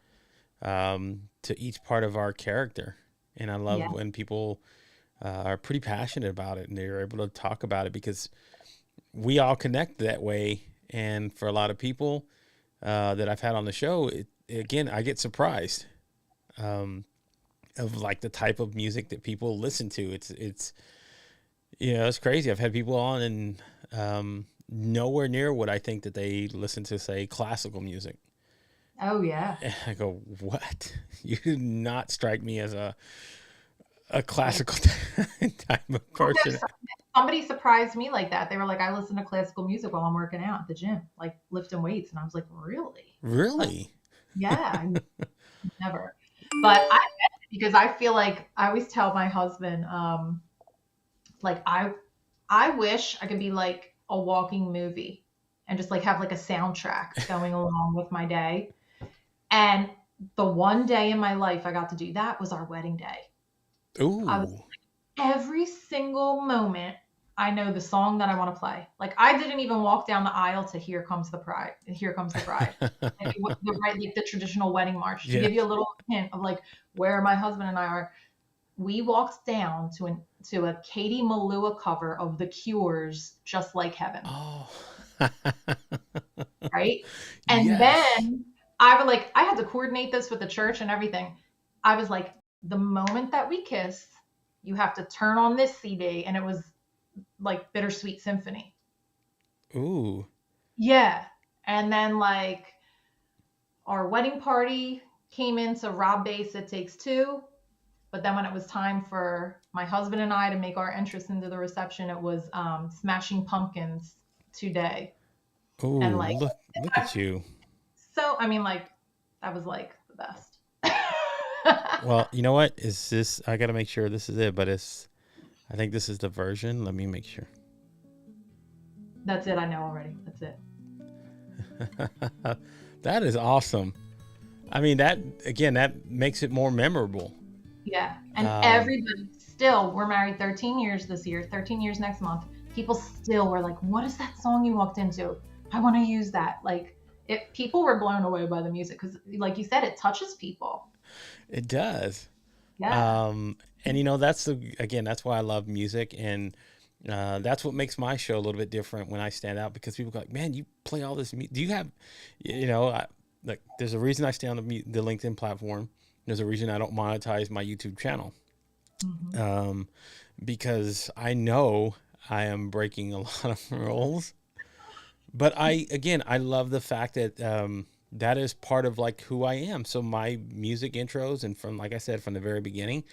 to each part of our character. And I love Yeah. when people are pretty passionate about it and they're able to talk about it, because we all connect that way. And for a lot of people that I've had on the show, again, I get surprised of like the type of music that people listen to. It's it's crazy. I've had people on and nowhere near what I think that they listen to, say, classical music. Oh yeah. And I go, what? You do not strike me as a classical type of person. Somebody surprised me like that. They were like, I listen to classical music while I'm working out at the gym, like lifting weights. And I was like, really? Like, Really? yeah, I never. But I get it because I feel like I always tell my husband, like I wish I could be like a walking movie and just like have like a soundtrack going along with my day. And the one day in my life I got to do that was our wedding day. I was Ooh. every single moment I know the song that I want to play. Like I didn't even walk down the aisle to Here Comes the Bride. Here Comes the Bride. Like, like the traditional wedding march. To Yeah. give you a little hint of like where my husband and I are, we walked down to a Katie Malua cover of The Cure's Just Like Heaven, Oh. right? And Yes. then I was like, I had to coordinate this with the church and everything. I was like, the moment that we kiss, you have to turn on this CD, and it was like Bittersweet Symphony. Ooh. Yeah. And then like our wedding party came into Rob Bass It Takes Two. But then when it was time for my husband and I to make our entrance into the reception, it was Smashing Pumpkins Today. And Ooh. like, Look at you. so, I mean, like, that was like the best. Well, you know what? Is this? I got to make sure this is it, but I think this is the version. Let me make sure. That's it. I know already. That's it. That is awesome. I mean, that makes it more memorable. Yeah. And Um, everybody still, we're married 13 years this year, 13 years next month. People still were like, what is that song you walked into? I want to use that. Like, people were blown away by the music because, like you said, it touches people. it does. Yeah. Um, and that's why I love music, and that's what makes my show a little bit different when I stand out, because people go like, "Man, you play all this. Do you have, like, there's a reason I stay on the LinkedIn platform. There's a reason I don't monetize my YouTube channel, Hmm. um, because I know I am breaking a lot of rules. But I love the fact that that is part of like who I am. So my music intros, and from, like I said, from the very beginning,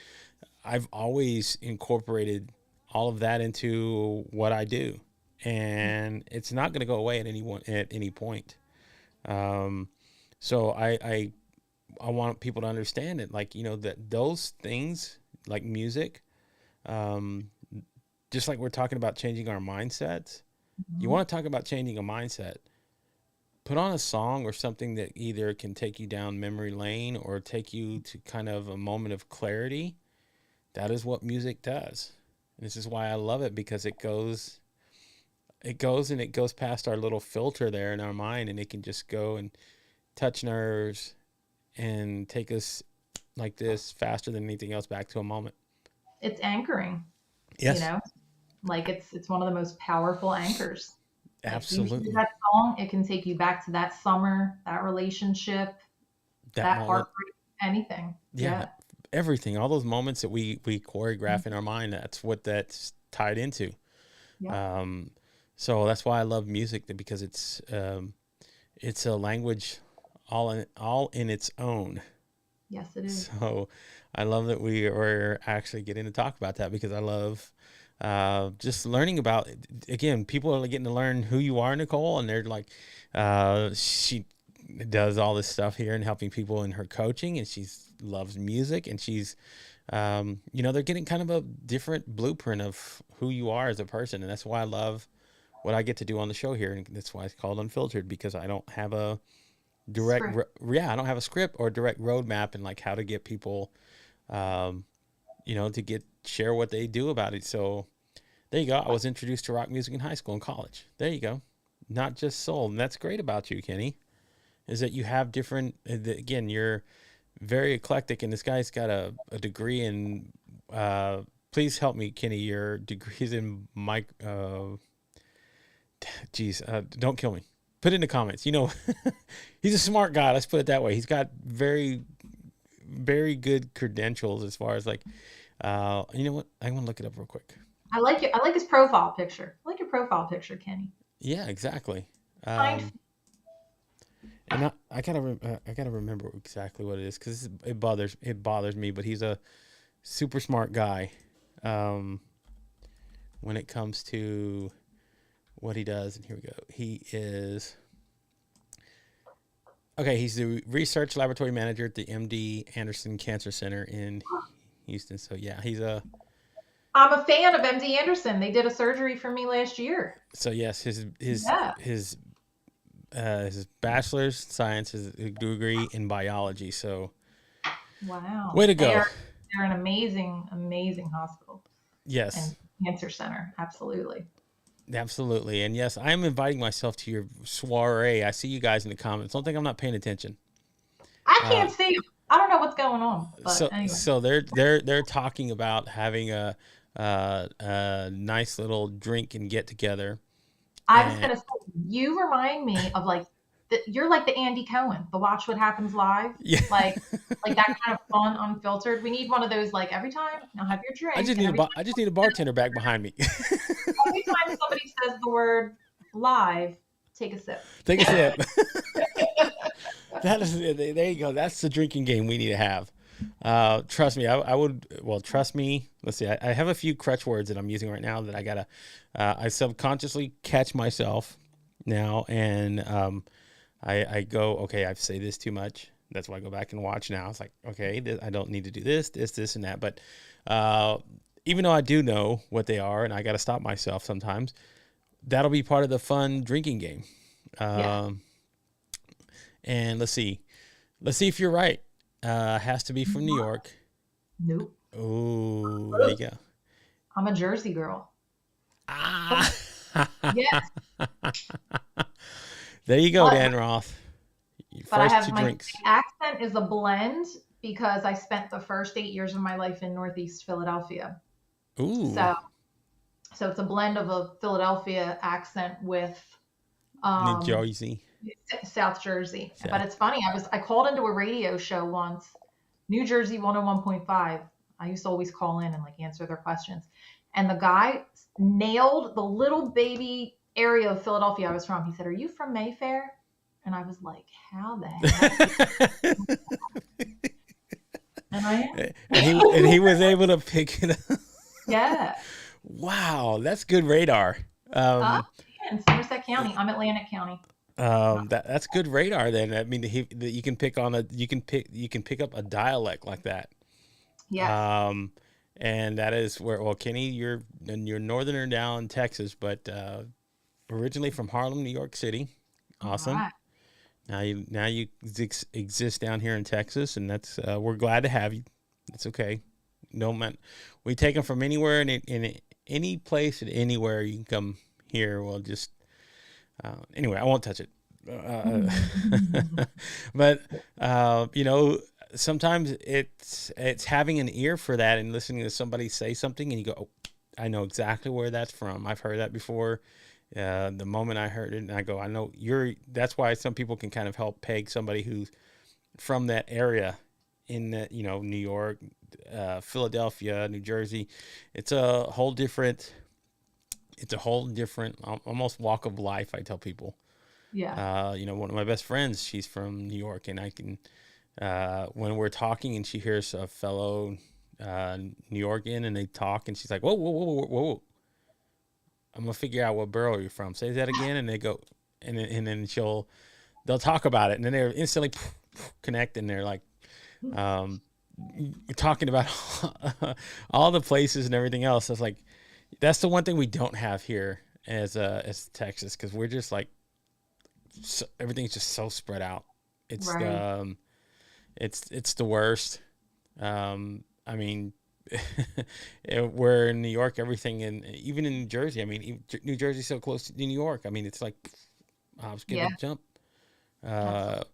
I've always incorporated all of that into what I do, and it's not going to go away at any point. Um, so I want people to understand it, like, that those things, like music, um, just like we're talking about changing our mindsets. You Hmm. want to talk about changing a mindset? Put on a song or something that either can take you down memory lane or take you to kind of a moment of clarity. That is what music does. And this is why I love it, because it goes past our little filter there in our mind, and it can just go and touch nerves and take us like this faster than anything else back to a moment. It's anchoring, you Yes, know, like it's one of the most powerful anchors. Like you hear absolutely. that song, it can take you back to that summer, that relationship, That that moment. heartbreak, anything. Yeah, Yeah. everything, all those moments that we choreograph in our mind, that's what that's tied into. Yep. Um, so that's why I love music, because it's a language all in its own. Yes, it is. So I love that we are actually getting to talk about that, because I love just learning about, again, people are getting to learn who you are, Nicole, and they're like, she does all this stuff here and helping people in her coaching, and she's loves music, and she's they're getting kind of a different blueprint of who you are as a person. And that's why I love what I get to do on the show here. And that's why it's called Unfiltered, because I don't have a Script. I don't have a script or direct roadmap and like how to get people, um, to share what they do about it. So there you go. I was introduced to rock music in high school and college. There you go. Not just soul. And that's great about you, Kenny, is that you have different, again, you're very eclectic, and this guy's got a degree in, please help me, Kenny, your degree's in don't kill me. Put it in the comments. He's a smart guy. Let's put it that way. He's got very, very good credentials as far as like, you know what? I want to look it up real quick. I like it. I like his profile picture. I like your profile picture, Kenny. Yeah, exactly. Kind. And I gotta remember exactly what it is, because it bothers me. But he's a super smart guy, when it comes to what he does. And here we go. He is okay. He's the research laboratory manager at the MD Anderson Cancer Center in Houston. So yeah, I'm a fan of MD Anderson. They did a surgery for me last year. so yes, Yeah. his bachelor's in science, his degree in biology. So Wow. way to go. They're an amazing, amazing hospital Yes. and cancer center. Absolutely. Absolutely. And yes, I am inviting myself to your soiree. I see you guys in the comments. Don't think I'm not paying attention. I can't see. I don't know what's going on, but So anyway. so they're talking about having a nice little drink and get together. I was And gonna say, you remind me of like you're like the Andy Cohen, the Watch What Happens Live, yeah, like that kind of fun, unfiltered. We need one of those like every time. Now have your drink, and I just need a bartender back behind me. every time somebody says the word live, take a sip. Take a sip. That is there you go. That's the drinking game we need to have. Trust me, I would. Well, trust me. Let's see. I have a few crutch words that I'm using right now that I gotta. I subconsciously catch myself now, and I go, okay, I've said this too much. That's why I go back and watch now. It's like, okay, I don't need to do this, and that. But even though I do know what they are, and I got to stop myself sometimes, that'll be part of the fun drinking game. Yeah. And let's see if you're right. Has to be from New York. Nope. Oh, there you go. I'm a Jersey girl. Ah, Yes, there you go, but Dan Roth. but I First have two my drinks. accent is a blend because I spent the first 8 years of my life in Northeast Philadelphia. Ooh, So it's a blend of a Philadelphia accent with New um, Jersey. South Jersey. But South. it's funny. I called into a radio show once, New Jersey 101.5. I used to always call in and like answer their questions. And the guy nailed the little baby area of Philadelphia I was from. He said, "Are you from Mayfair?" And I was like, "How the heck?" And I am. and he was able to pick it up. Yeah. Wow, that's good radar. Uh, Um, yeah, in Somerset County. I'm Atlantic County. that's good radar. Then I mean, that you can pick up a dialect like that. Yes. Um, and that is where, well, Kenny, you're northerner down in Texas, but originally from Harlem, New York City. All Awesome. right. Now you exist down here in Texas, and that's we're glad to have you. It's okay. No man, we take them from anywhere and in any place and anywhere you can come here. We'll just anyway. I won't touch it. But sometimes it's having an ear for that and listening to somebody say something, and you go, "Oh, I know exactly where that's from. I've heard that before." The moment I heard it, and I go, I know you're. That's why some people can kind of help peg somebody who's from that area in that, New York, Philadelphia, New Jersey. It's a whole different. It's a whole different, almost walk of life. I tell people. Yeah. One of my best friends, she's from New York, and I can, when we're talking, and she hears a fellow New Yorkian, and they talk, and she's like, "Whoa, whoa, whoa, whoa, whoa! I'm gonna figure out what borough you're from. Say that again," and they go, and then they'll talk about it, and then they're instantly connect, and they're like, um, talking about all the places and everything else. It's like that's the one thing we don't have here as Texas, because we're just like everything's just so spread out. It's Right. it's the worst. I mean, we're in New York, everything, and even in New Jersey. I mean, New Jersey's so close to New York. I mean, it's like hops, skip, Yeah, and jump. absolutely. Uh,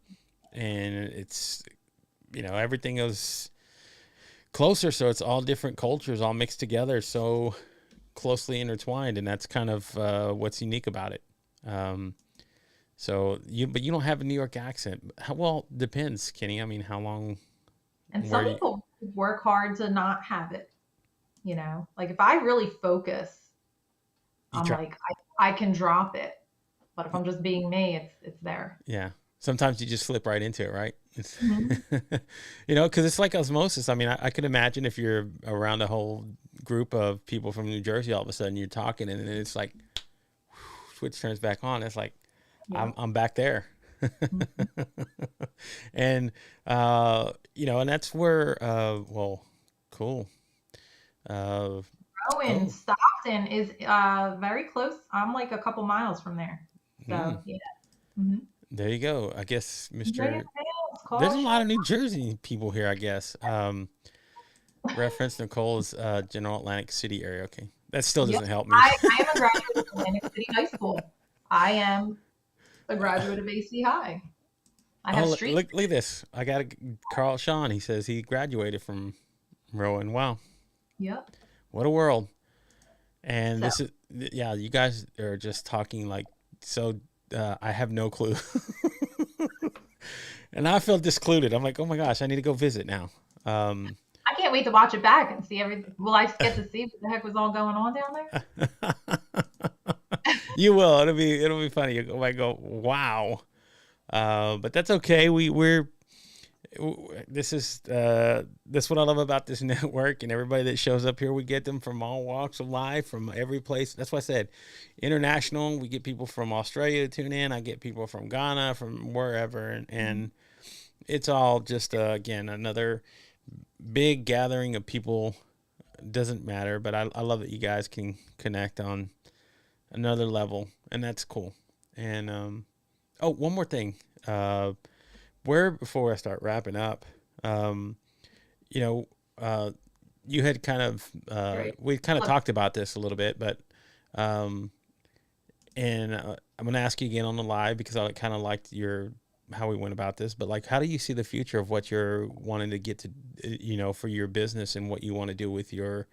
and it's everything is closer, so it's all different cultures all mixed together, so closely intertwined, and that's kind of what's unique about it. Um, but you don't have a New York accent. Well, depends, Kenny. I mean, how long? And Where some you? people work hard to not have it, you know? Like if I really focus, You I'm try? like I can drop it. But if I'm just being me, it's there. Yeah. Sometimes you just slip right into it, right? It's, Mhm. because it's like osmosis. I mean, I could imagine if you're around a whole group of people from New Jersey, all of a sudden you're talking, and then it's like switch turns back on. It's like Yeah. I'm back there. Mhm. And and that's where well, cool. Uh, Oh, and oh, Stockton is very close. I'm like a couple miles from there. mm, So yeah. Hmm. there you go. I guess Anything Mr. else? There's a lot Caution. of New Jersey people here, I guess. Reference Nicole's General Atlantic City area. Okay, that still Yep. doesn't help me. I am a graduate of Atlantic City High School. I am a graduate of AC High. I Oh, have look, street. look at this. I got Carl Sean. He says he graduated from Rowan. Wow, Yep. what a world. And So this is, yeah, you guys are just talking like so. I have no clue. And I feel discluded. I'm like, oh my gosh, I need to go visit now. Um, I can't wait to watch it back and see everything. Will I get to see what the heck was all going on down there? you will. It'll be funny. You might go, wow. But that's okay. This is what I love about this network, and everybody that shows up here. We get them from all walks of life, from every place. That's why I said international. We get people from Australia to tune in. I get people from Ghana, from wherever, and it's all just again another big gathering of people. Doesn't matter, but I love that you guys can connect on another level, and that's cool. And oh, one more thing. Where before I start wrapping up, um, you know, uh, you had kind of Great. we kind of Look, talked about this a little bit, but um, and I'm gonna ask you again on the live because I kind of liked your how we went about this, but like, how do you see the future of what you're wanting to get to, for your business and what you want to do with your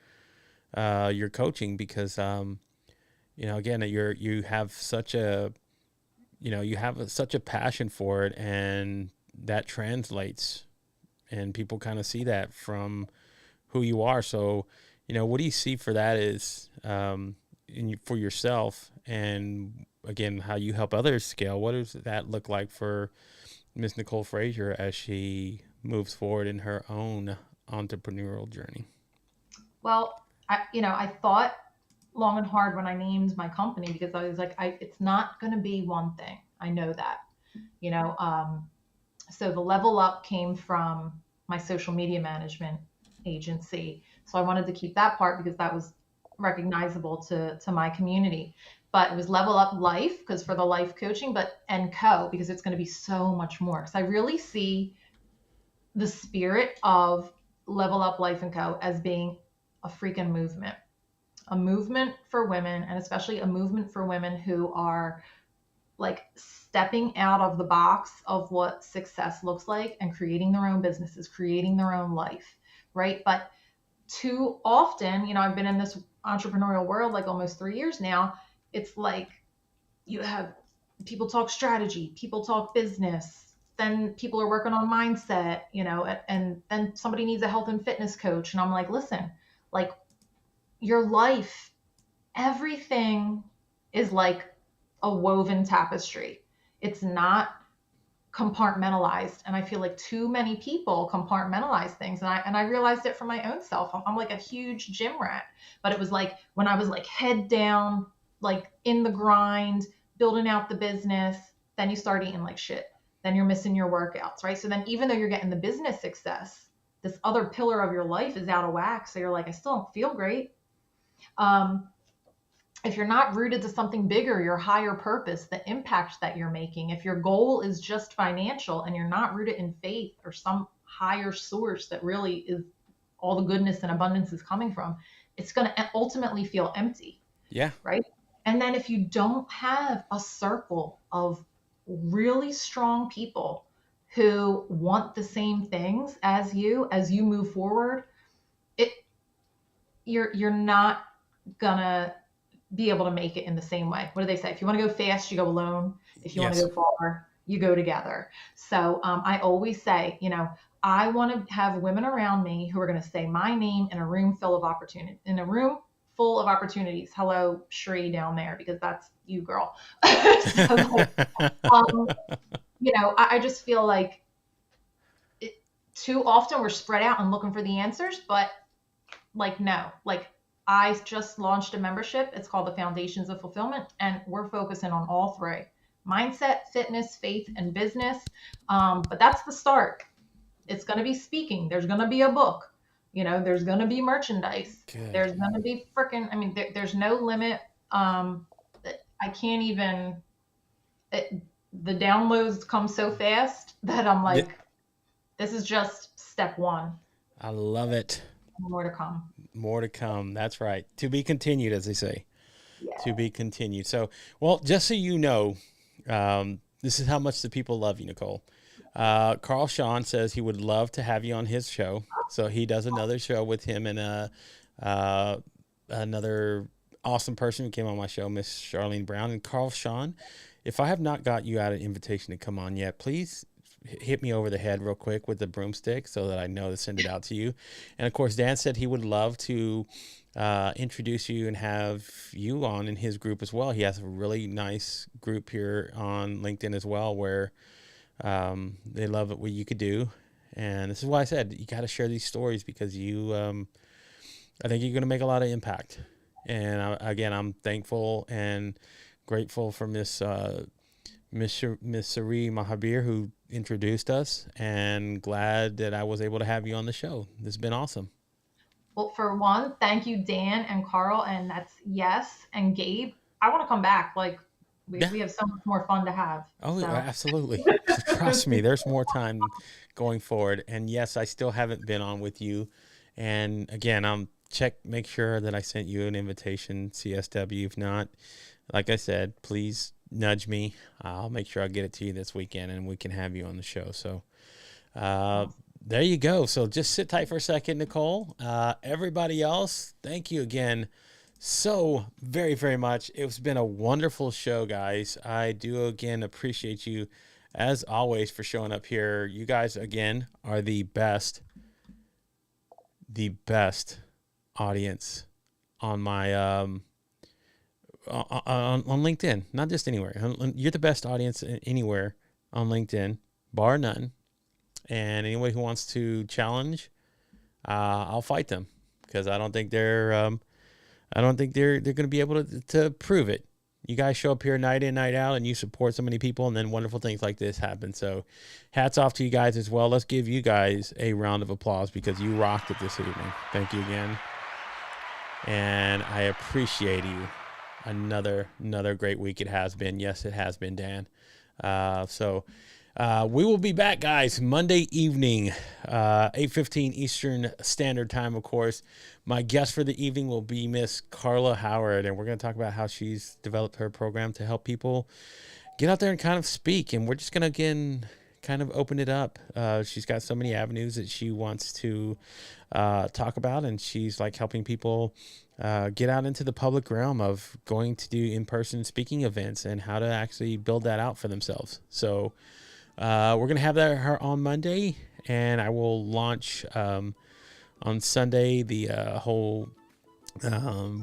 coaching? Because again, you have such a such a passion for it, and that translates, and people kind of see that from who you are. So, what do you see for that is for yourself, and again, how you help others scale? What does that look like for Miss Nicole Frazier as she moves forward in her own entrepreneurial journey? well, I thought long and hard when I named my company because I was like, it's not going to be one thing. I know that, you know. So the level up came from my social media management agency. So I wanted to keep that part because that was recognizable to my community. But it was level up life because for the life coaching, but and co because it's going to be so much more. Because I really see the spirit of level up life and co as being a freaking movement, a movement for women, and especially a movement for women who are like stepping out of the box of what success looks like and creating their own businesses, creating their own life, right? But too often, I've been in this entrepreneurial world like almost 3 years now. It's like you have people talk strategy, people talk business, then people are working on mindset, and then somebody needs a health and fitness coach. And I'm like, listen, like your life, everything is like a woven tapestry. It's not compartmentalized. And I feel like too many people compartmentalize things. And I realized it for my own self. I'm like a huge gym rat. But it was like when I was like head down, like in the grind, building out the business, then you start eating like shit. Then you're missing your workouts, right? So then even though you're getting the business success, this other pillar of your life is out of whack. So you're like, I still don't feel great. Um, if you're not rooted to something bigger, your higher purpose, the impact that you're making, if your goal is just financial and you're not rooted in faith or some higher source that really is all the goodness and abundance is coming from, it's going to ultimately feel empty. Yeah. Right. And then if you don't have a circle of really strong people who want the same things as you move forward, it you're not gonna be able to make it in the same way. What do they say? If you want to go fast, you go alone. If you want to Yes. go far, you go together. So I always say, I want to have women around me who are going to say my name in a room full of opportunity, in a room full of opportunities. Hello, Shree down there, because that's you, girl. So, I just feel like too often we're spread out and looking for the answers, but no, I just launched a membership. It's called the Foundations of Fulfillment, and we're focusing on all three: mindset, fitness, faith, and business. But that's the start. It's going to be speaking. There's going to be a book. There's going to be merchandise. Good. There's going to be there's no limit. I can't even, the downloads come so fast that I'm like, this is just step one. I love it. More to come. More to come. That's right. To be continued, as they say. Yeah. To be continued. So, well, just so you know, this is how much the people love you, Nicole. Carl Sean says he would love to have you on his show. So he does another show with him and another awesome person who came on my show, Miss Charlene Brown. And Carl Sean, if I have not got you out an invitation to come on yet, please hit me over the head real quick with the broomstick so that I know to send it out to you. And of course, Dan said he would love to introduce you and have you on in his group as well. He has a really nice group here on LinkedIn as well, where they love it, what you could do. And this is why I said you got to share these stories, because you, I think you're going to make a lot of impact. And again, I'm thankful and grateful for Miss Sari Mahabir, who introduced us, and glad that I was able to have you on the show. This has been awesome. Well, for one, thank you, Dan and Carl, and that's yes, and Gabe. I want to come back. We have so much more fun to have. Oh, so. Absolutely. Trust me, there's more time going forward. And yes, I still haven't been on with you. And again, make sure that I sent you an invitation, CSW. If not, like I said, please nudge me. I'll make sure I get it to you this weekend and we can have you on the show. So there you go. So just sit tight for a second, Nicole. Everybody else, thank you again so very, very much. It's been a wonderful show, guys. I do again appreciate you as always for showing up here. You guys again are the best audience on my on LinkedIn, not just anywhere. You're the best audience anywhere on LinkedIn, bar none. And anyone who wants to challenge, I'll fight them, because I don't think they're going to be able to prove it. You guys show up here night in, night out, and you support so many people, and then wonderful things like this happen. So hats off to you guys as well. Let's give you guys a round of applause, because you rocked it this evening. Thank you again. And I appreciate you. Another great week it has been. Yes, it has been, Dan. We will be back, guys, Monday evening, 8:15 Eastern Standard Time, of course. My guest for the evening will be Miss Carla Howard, and we're going to talk about how she's developed her program to help people get out there and kind of speak. And we're just going to, again, kind of open it up. She's got so many avenues that she wants to talk about, and she's like helping people get out into the public realm of going to do in-person speaking events and how to actually build that out for themselves. So we're going to have her on Monday, and I will launch on Sunday the whole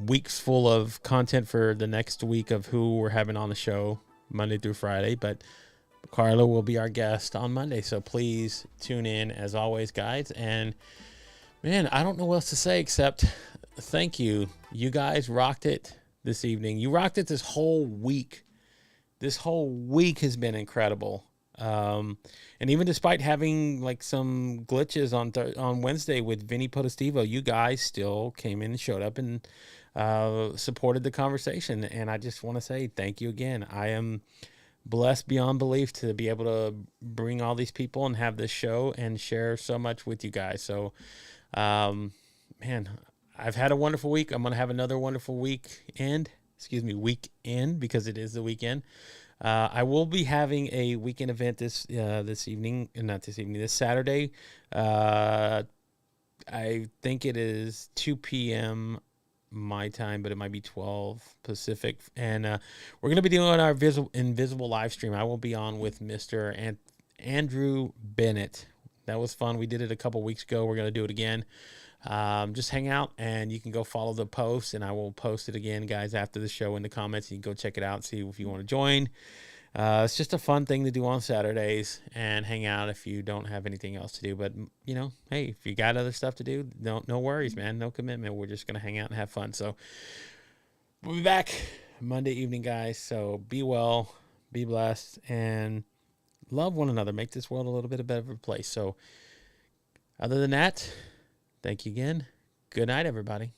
week's full of content for the next week of who we're having on the show Monday through Friday. But Carla will be our guest on Monday, so please tune in as always, guys. And man, I don't know what else to say except thank you. You guys rocked it this evening. You rocked it this whole week. This whole week has been incredible. And even despite having like some glitches on Wednesday with Vinny Potestivo, you guys still came in and showed up and supported the conversation. And I just want to say thank you again. I am blessed beyond belief to be able to bring all these people and have this show and share so much with you guys. So, man, I've had a wonderful week. I'm going to have another wonderful weekend. Excuse me, weekend, because it is the weekend. I will be having a weekend event this evening, not this evening, this Saturday. I think it is 2 p.m. my time, but it might be 12 Pacific. And we're going to be doing our invisible live stream. I will be on with Mr. Andrew Bennett. That was fun. We did it a couple weeks ago. We're going to do it again. Just hang out, and you can go follow the post, and I will post it again, guys, after the show in the comments. You can go check it out and see if you want to join. It's just a fun thing to do on Saturdays and hang out if you don't have anything else to do. But, you know, hey, if you got other stuff to do, no worries, man. No commitment. We're just going to hang out and have fun. So we'll be back Monday evening, guys. So be well, be blessed, and love one another. Make this world a little bit a better place. So other than that, thank you again. Good night, everybody.